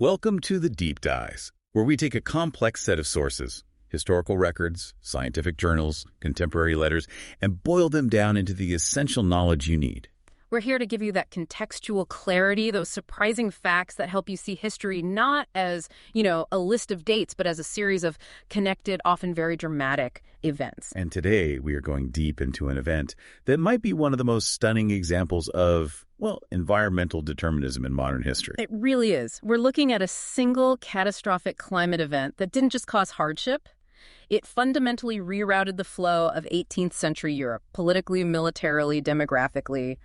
Welcome to the Deep Dives, where we take a complex set of sources, historical records, scientific journals, contemporary letters, and boil them down into the essential knowledge you need. We're here to give you that contextual clarity, those surprising facts that help you see history not as, a list of dates, but as a series of connected, often very dramatic events. And today we are going deep into an event that might be one of the most stunning examples of, environmental determinism in modern history. It really is. We're looking at a single catastrophic climate event that didn't just cause hardship. It fundamentally rerouted the flow of 18th century Europe, politically, militarily, demographically,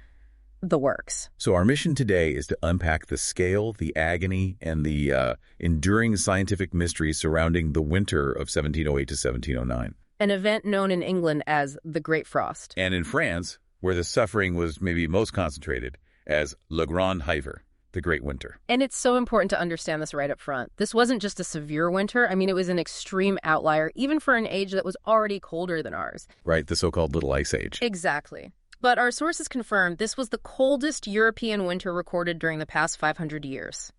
the works. So our mission today is to unpack the scale, the agony, and the enduring scientific mystery surrounding the winter of 1708 to 1709. An event known in England as the Great Frost. And in France, where the suffering was maybe most concentrated, as Le Grand Hiver, the Great Winter. And it's so important to understand this right up front. This wasn't just a severe winter. It was an extreme outlier, even for an age that was already colder than ours. Right, the so-called Little Ice Age. Exactly. But our sources confirm this was the coldest European winter recorded during the past 500 years.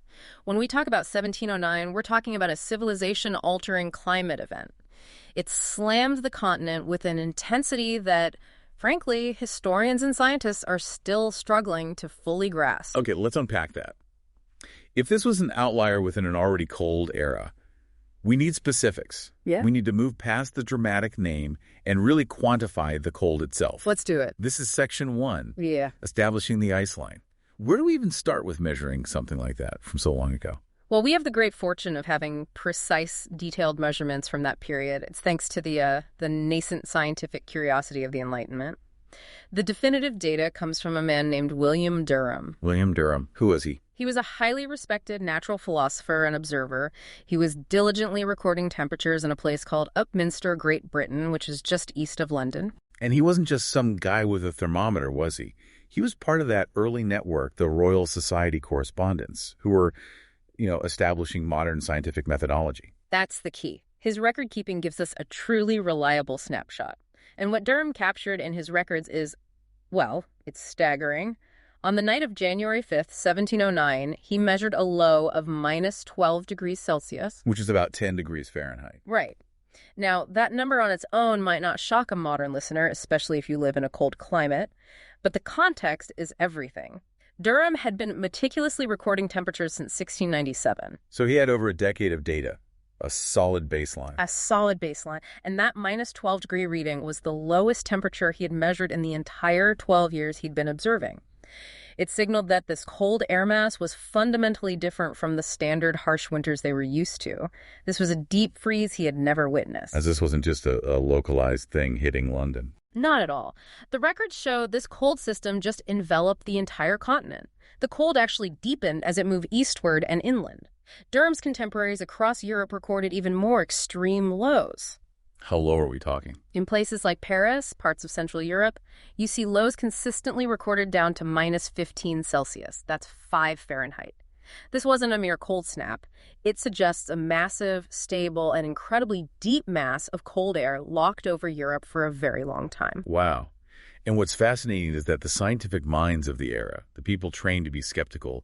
When we talk about 1709, we're talking about a civilization-altering climate event. It slammed the continent with an intensity that, frankly, historians and scientists are still struggling to fully grasp. Okay, let's unpack that. If this was an outlier within an already cold era, we need specifics. Yeah. We need to move past the dramatic name and really quantify the cold itself. Let's do it. This is section 1. Yeah. Establishing the ice line. Where do we even start with measuring something like that from so long ago? Well, we have the great fortune of having precise, detailed measurements from that period. It's thanks to the nascent scientific curiosity of the Enlightenment. The definitive data comes from a man named William Durham. William Durham. Who was he? He was a highly respected natural philosopher and observer. He was diligently recording temperatures in a place called Upminster, Great Britain, which is just east of London. And he wasn't just some guy with a thermometer, was he? He was part of that early network, the Royal Society correspondents, who were, establishing modern scientific methodology. That's the key. His record keeping gives us a truly reliable snapshot. And what Durham captured in his records is, it's staggering. On the night of January 5th, 1709, he measured a low of minus 12 degrees Celsius. Which is about 10 degrees Fahrenheit. Right. Now, that number on its own might not shock a modern listener, especially if you live in a cold climate, but the context is everything. Durham had been meticulously recording temperatures since 1697. So he had over a decade of data, a solid baseline. A solid baseline. And that minus 12-degree reading was the lowest temperature he had measured in the entire 12 years he'd been observing. It signaled that this cold air mass was fundamentally different from the standard harsh winters they were used to. This was a deep freeze he had never witnessed. As this wasn't just a localized thing hitting London. Not at all. The records show this cold system just enveloped the entire continent. The cold actually deepened as it moved eastward and inland. Durham's contemporaries across Europe recorded even more extreme lows. How low are we talking? In places like Paris, parts of Central Europe, you see lows consistently recorded down to minus 15 Celsius. That's 5 Fahrenheit. This wasn't a mere cold snap. It suggests a massive, stable, and incredibly deep mass of cold air locked over Europe for a very long time. Wow. And what's fascinating is that the scientific minds of the era, the people trained to be skeptical,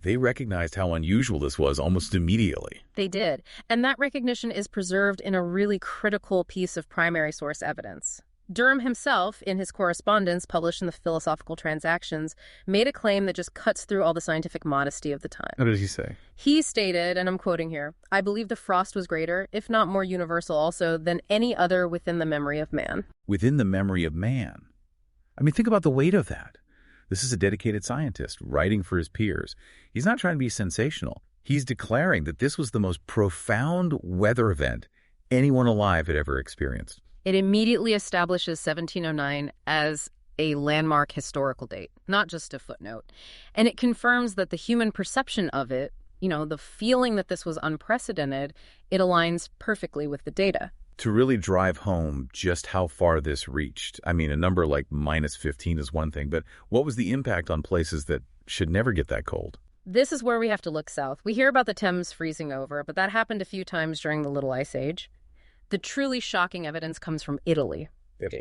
they recognized how unusual this was almost immediately. They did. And that recognition is preserved in a really critical piece of primary source evidence. Durham himself, in his correspondence published in the Philosophical Transactions, made a claim that just cuts through all the scientific modesty of the time. What did he say? He stated, and I'm quoting here, "I believe the frost was greater, if not more universal also, than any other within the memory of man." Within the memory of man. Think about the weight of that. This is a dedicated scientist writing for his peers. He's not trying to be sensational. He's declaring that this was the most profound weather event anyone alive had ever experienced. It immediately establishes 1709 as a landmark historical date, not just a footnote. And it confirms that the human perception of it, the feeling that this was unprecedented, it aligns perfectly with the data. To really drive home just how far this reached, a number like minus 15 is one thing, but what was the impact on places that should never get that cold? This is where we have to look south. We hear about the Thames freezing over, but that happened a few times during the Little Ice Age. The truly shocking evidence comes from Italy,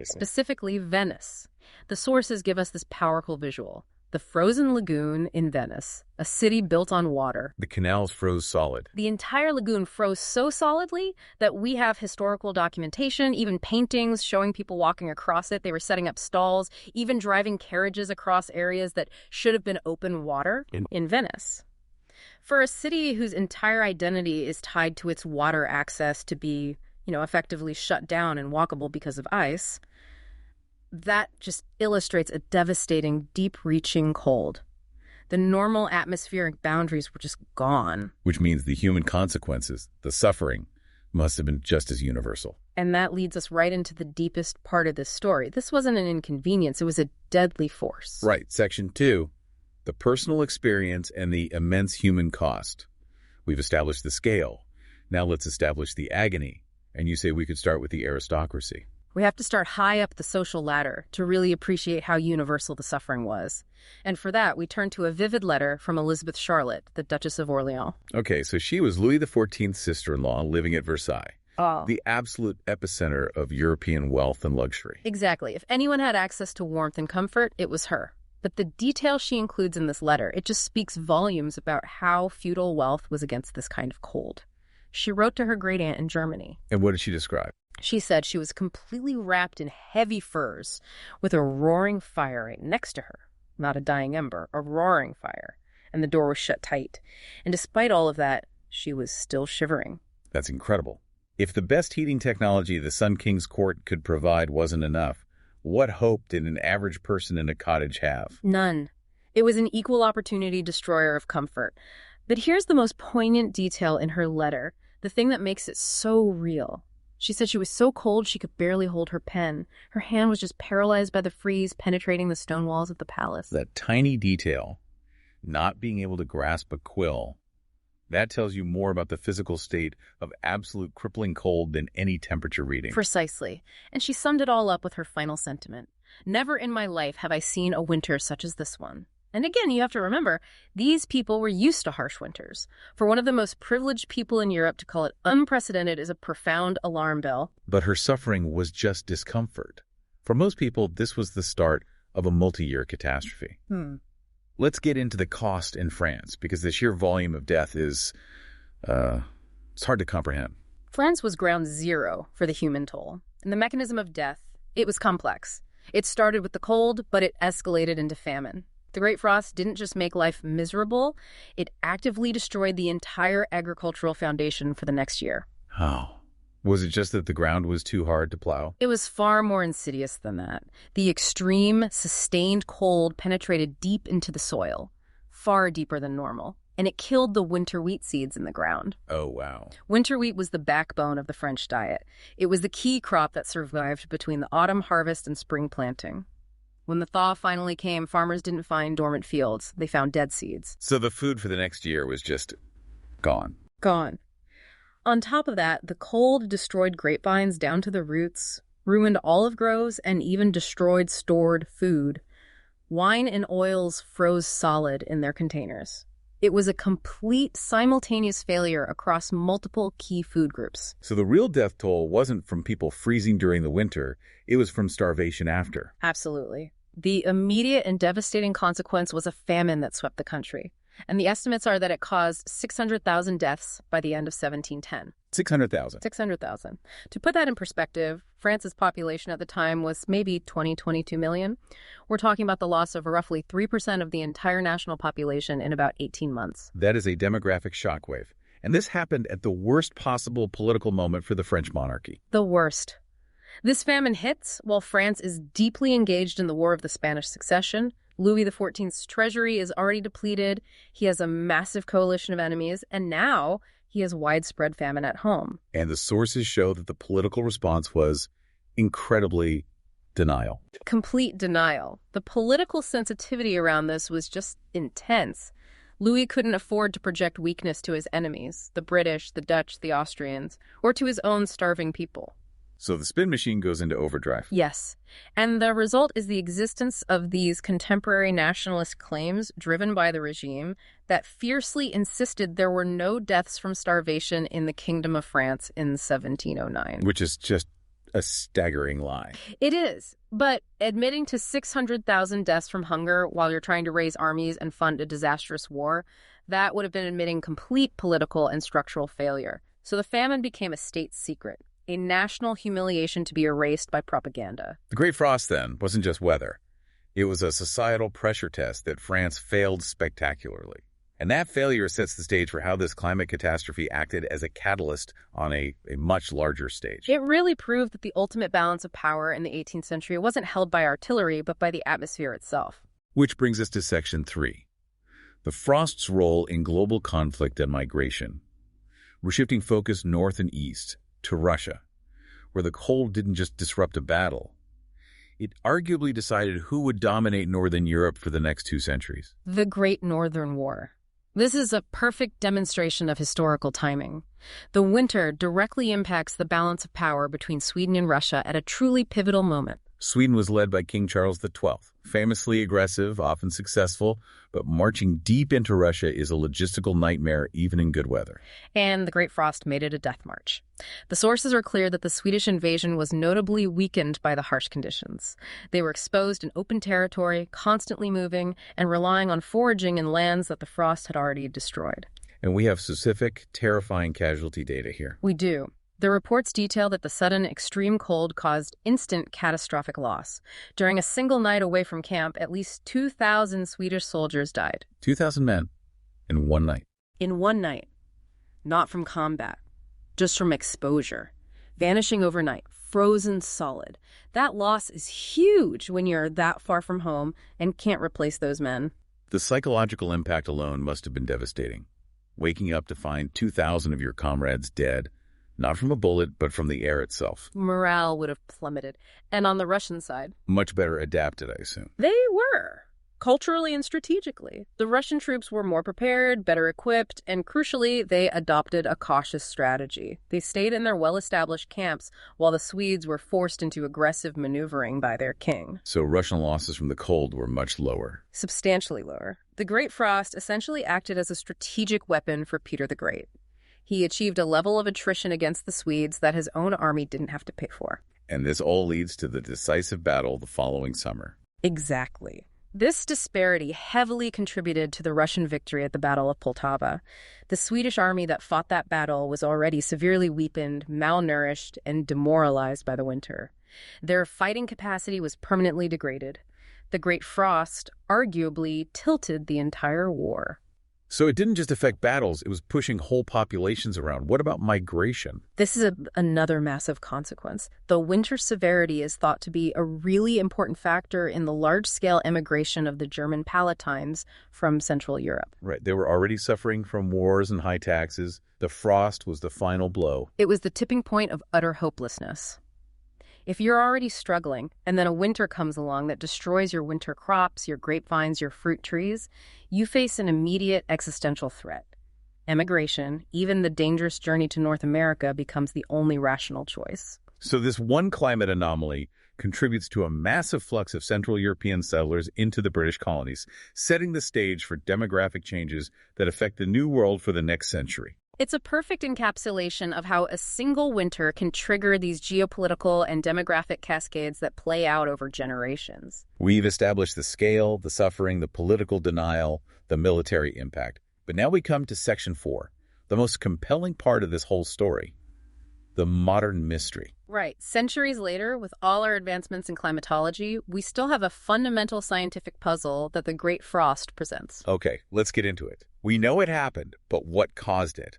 specifically Venice. The sources give us this powerful visual. The frozen lagoon in Venice, a city built on water. The canals froze solid. The entire lagoon froze so solidly that we have historical documentation, even paintings showing people walking across it. They were setting up stalls, even driving carriages across areas that should have been open water in Venice. For a city whose entire identity is tied to its water access to be, effectively shut down and walkable because of ice, that just illustrates a devastating, deep-reaching cold. The normal atmospheric boundaries were just gone. Which means the human consequences, the suffering, must have been just as universal. And that leads us right into the deepest part of this story. This wasn't an inconvenience. It was a deadly force. Right. Section 2, the personal experience and the immense human cost. We've established the scale. Now let's establish the agony. And you say we could start with the aristocracy. We have to start high up the social ladder to really appreciate how universal the suffering was. And for that, we turn to a vivid letter from Elizabeth Charlotte, the Duchess of Orleans. Okay, so she was Louis XIV's sister-in-law living at Versailles, the absolute epicenter of European wealth and luxury. Exactly. If anyone had access to warmth and comfort, it was her. But the detail she includes in this letter, it just speaks volumes about how feudal wealth was against this kind of cold. She wrote to her great-aunt in Germany. And what did she describe? She said she was completely wrapped in heavy furs with a roaring fire right next to her. Not a dying ember, a roaring fire. And the door was shut tight. And despite all of that, she was still shivering. That's incredible. If the best heating technology the Sun King's court could provide wasn't enough, what hope did an average person in a cottage have? None. It was an equal opportunity destroyer of comfort. But here's the most poignant detail in her letter, the thing that makes it so real. She said she was so cold she could barely hold her pen. Her hand was just paralyzed by the freeze penetrating the stone walls of the palace. That tiny detail, not being able to grasp a quill, that tells you more about the physical state of absolute crippling cold than any temperature reading. Precisely. And she summed it all up with her final sentiment. Never in my life have I seen a winter such as this one. And again, you have to remember, these people were used to harsh winters. For one of the most privileged people in Europe to call it unprecedented is a profound alarm bell. But her suffering was just discomfort. For most people, this was the start of a multi-year catastrophe. Let's get into the cost in France, because the sheer volume of death is, it's hard to comprehend. France was ground zero for the human toll. And the mechanism of death, it was complex. It started with the cold, but it escalated into famine. The Great Frost didn't just make life miserable, it actively destroyed the entire agricultural foundation for the next year. How? Was it just that the ground was too hard to plow? It was far more insidious than that. The extreme, sustained cold penetrated deep into the soil, far deeper than normal, and it killed the winter wheat seeds in the ground. Oh, wow. Winter wheat was the backbone of the French diet. It was the key crop that survived between the autumn harvest and spring planting. When the thaw finally came, farmers didn't find dormant fields. They found dead seeds. So the food for the next year was just gone. Gone. On top of that, the cold destroyed grapevines down to the roots, ruined olive groves, and even destroyed stored food. Wine and oils froze solid in their containers. It was a complete simultaneous failure across multiple key food groups. So the real death toll wasn't from people freezing during the winter. It was from starvation after. Absolutely. The immediate and devastating consequence was a famine that swept the country. And the estimates are that it caused 600,000 deaths by the end of 1710. 600,000. 600,000. To put that in perspective, France's population at the time was maybe 22 million. We're talking about the loss of roughly 3% of the entire national population in about 18 months. That is a demographic shockwave. And this happened at the worst possible political moment for the French monarchy. The worst. This famine hits while France is deeply engaged in the War of the Spanish Succession. Louis XIV's treasury is already depleted. He has a massive coalition of enemies, and now he has widespread famine at home. And the sources show that the political response was incredibly denial. Complete denial. The political sensitivity around this was just intense. Louis couldn't afford to project weakness to his enemies, the British, the Dutch, the Austrians, or to his own starving people. So the spin machine goes into overdrive. Yes. And the result is the existence of these contemporary nationalist claims driven by the regime that fiercely insisted there were no deaths from starvation in the Kingdom of France in 1709. Which is just a staggering lie. It is, but admitting to 600,000 deaths from hunger while you're trying to raise armies and fund a disastrous war, that would have been admitting complete political and structural failure. So the famine became a state secret, a national humiliation to be erased by propaganda. The Great Frost, then, wasn't just weather. It was a societal pressure test that France failed spectacularly. And that failure sets the stage for how this climate catastrophe acted as a catalyst on a much larger stage. It really proved that the ultimate balance of power in the 18th century wasn't held by artillery, but by the atmosphere itself. Which brings us to Section 3. The frost's role in global conflict and migration. We're shifting focus north and east to Russia, where the cold didn't just disrupt a battle. It arguably decided who would dominate Northern Europe for the next 2 centuries. The Great Northern War. This is a perfect demonstration of historical timing. The winter directly impacts the balance of power between Sweden and Russia at a truly pivotal moment. Sweden was led by King Charles XII, famously aggressive, often successful, but marching deep into Russia is a logistical nightmare even in good weather. And the Great Frost made it a death march. The sources are clear that the Swedish invasion was notably weakened by the harsh conditions. They were exposed in open territory, constantly moving, and relying on foraging in lands that the frost had already destroyed. And we have specific, terrifying casualty data here. We do. The reports detail that the sudden extreme cold caused instant catastrophic loss. During a single night away from camp, at least 2,000 Swedish soldiers died. 2,000 men in one night. In one night. Not from combat, just from exposure. Vanishing overnight, frozen solid. That loss is huge when you're that far from home and can't replace those men. The psychological impact alone must have been devastating. Waking up to find 2,000 of your comrades dead. Not from a bullet, but from the air itself. Morale would have plummeted. And on the Russian side? Much better adapted, I assume. They were. Culturally and strategically. The Russian troops were more prepared, better equipped, and crucially, they adopted a cautious strategy. They stayed in their well-established camps while the Swedes were forced into aggressive maneuvering by their king. So Russian losses from the cold were much lower. Substantially lower. The Great Frost essentially acted as a strategic weapon for Peter the Great. He achieved a level of attrition against the Swedes that his own army didn't have to pay for. And this all leads to the decisive battle the following summer. Exactly. This disparity heavily contributed to the Russian victory at the Battle of Poltava. The Swedish army that fought that battle was already severely weakened, malnourished, and demoralized by the winter. Their fighting capacity was permanently degraded. The Great Frost arguably tilted the entire war. So it didn't just affect battles, it was pushing whole populations around. What about migration? This is another massive consequence. The winter severity is thought to be a really important factor in the large-scale emigration of the German Palatines from Central Europe. Right, they were already suffering from wars and high taxes. The frost was the final blow. It was the tipping point of utter hopelessness. If you're already struggling, and then a winter comes along that destroys your winter crops, your grapevines, your fruit trees, you face an immediate existential threat. Emigration, even the dangerous journey to North America, becomes the only rational choice. So this one climate anomaly contributes to a massive flux of Central European settlers into the British colonies, setting the stage for demographic changes that affect the New World for the next century. It's a perfect encapsulation of how a single winter can trigger these geopolitical and demographic cascades that play out over generations. We've established the scale, the suffering, the political denial, the military impact. But now we come to Section 4, the most compelling part of this whole story, the modern mystery. Right. Centuries later, with all our advancements in climatology, we still have a fundamental scientific puzzle that the Great Frost presents. Okay, let's get into it. We know it happened, but what caused it?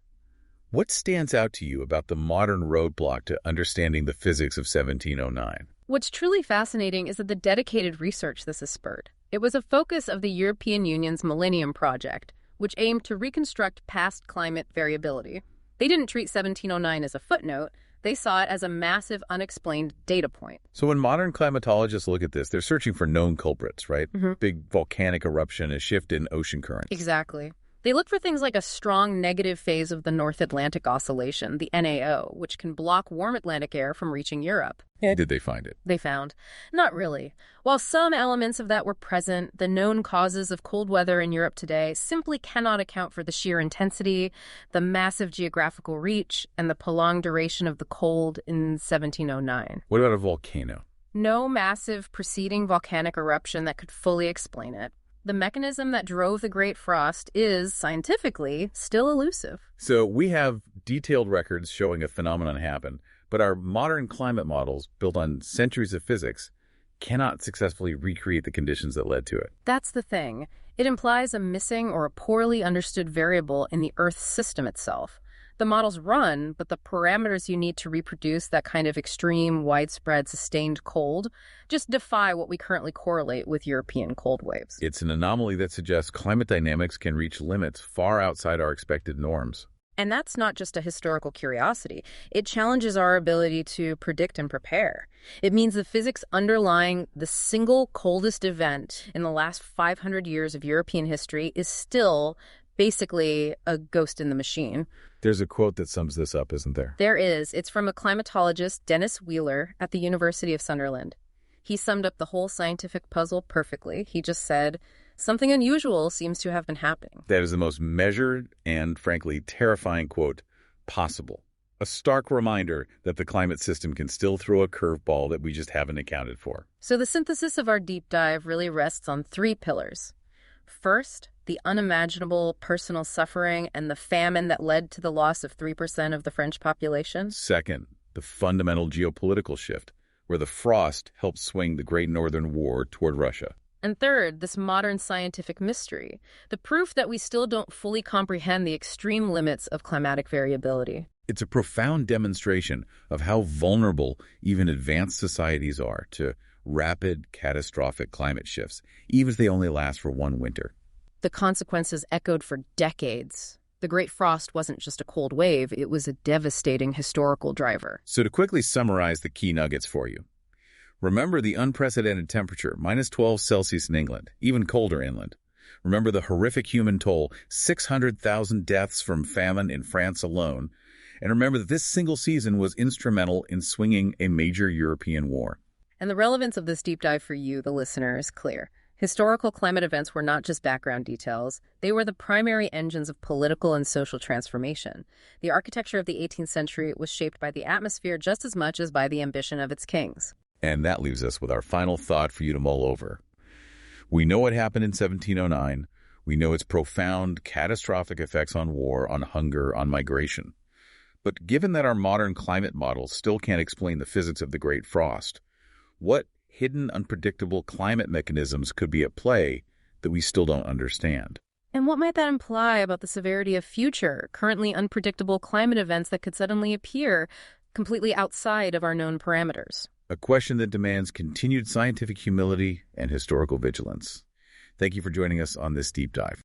What stands out to you about the modern roadblock to understanding the physics of 1709? What's truly fascinating is that the dedicated research this has spurred. It was a focus of the European Union's Millennium Project, which aimed to reconstruct past climate variability. They didn't treat 1709 as a footnote. They saw it as a massive, unexplained data point. So when modern climatologists look at this, they're searching for known culprits, right? Mm-hmm. Big volcanic eruption, a shift in ocean currents. Exactly. They look for things like a strong negative phase of the North Atlantic Oscillation, the NAO, which can block warm Atlantic air from reaching Europe. And did they find it? They found. Not really. While some elements of that were present, the known causes of cold weather in Europe today simply cannot account for the sheer intensity, the massive geographical reach, and the prolonged duration of the cold in 1709. What about a volcano? No massive preceding volcanic eruption that could fully explain it. The mechanism that drove the Great Frost is, scientifically, still elusive. So we have detailed records showing a phenomenon happen, but our modern climate models, built on centuries of physics, cannot successfully recreate the conditions that led to it. That's the thing. It implies a missing or a poorly understood variable in the Earth's system itself. The models run, but the parameters you need to reproduce that kind of extreme, widespread, sustained cold just defy what we currently correlate with European cold waves. It's an anomaly that suggests climate dynamics can reach limits far outside our expected norms. And that's not just a historical curiosity. It challenges our ability to predict and prepare. It means the physics underlying the single coldest event in the last 500 years of European history is still basically a ghost in the machine. There's a quote that sums this up, isn't there? There is. It's from a climatologist, Dennis Wheeler, at the University of Sunderland. He summed up the whole scientific puzzle perfectly. He just said, something unusual seems to have been happening. That is the most measured and, frankly, terrifying quote possible. A stark reminder that the climate system can still throw a curveball that we just haven't accounted for. So the synthesis of our deep dive really rests on 3 pillars. First, the unimaginable personal suffering and the famine that led to the loss of 3% of the French population. Second, the fundamental geopolitical shift, where the frost helped swing the Great Northern War toward Russia. And third, this modern scientific mystery, the proof that we still don't fully comprehend the extreme limits of climatic variability. It's a profound demonstration of how vulnerable even advanced societies are to rapid, catastrophic climate shifts, even if they only last for one winter. The consequences echoed for decades. The Great Frost wasn't just a cold wave, it was a devastating historical driver. So to quickly summarize the key nuggets for you, remember the unprecedented temperature, minus 12 Celsius in England, even colder inland. Remember the horrific human toll, 600,000 deaths from famine in France alone. And remember that this single season was instrumental in swinging a major European war. And the relevance of this deep dive for you, the listener, is clear. Historical climate events were not just background details. They were the primary engines of political and social transformation. The architecture of the 18th century was shaped by the atmosphere just as much as by the ambition of its kings. And that leaves us with our final thought for you to mull over. We know what happened in 1709. We know its profound, catastrophic effects on war, on hunger, on migration. But given that our modern climate models still can't explain the physics of the Great Frost, what hidden, unpredictable climate mechanisms could be at play that we still don't understand? And what might that imply about the severity of future, currently unpredictable climate events that could suddenly appear completely outside of our known parameters? A question that demands continued scientific humility and historical vigilance. Thank you for joining us on this deep dive.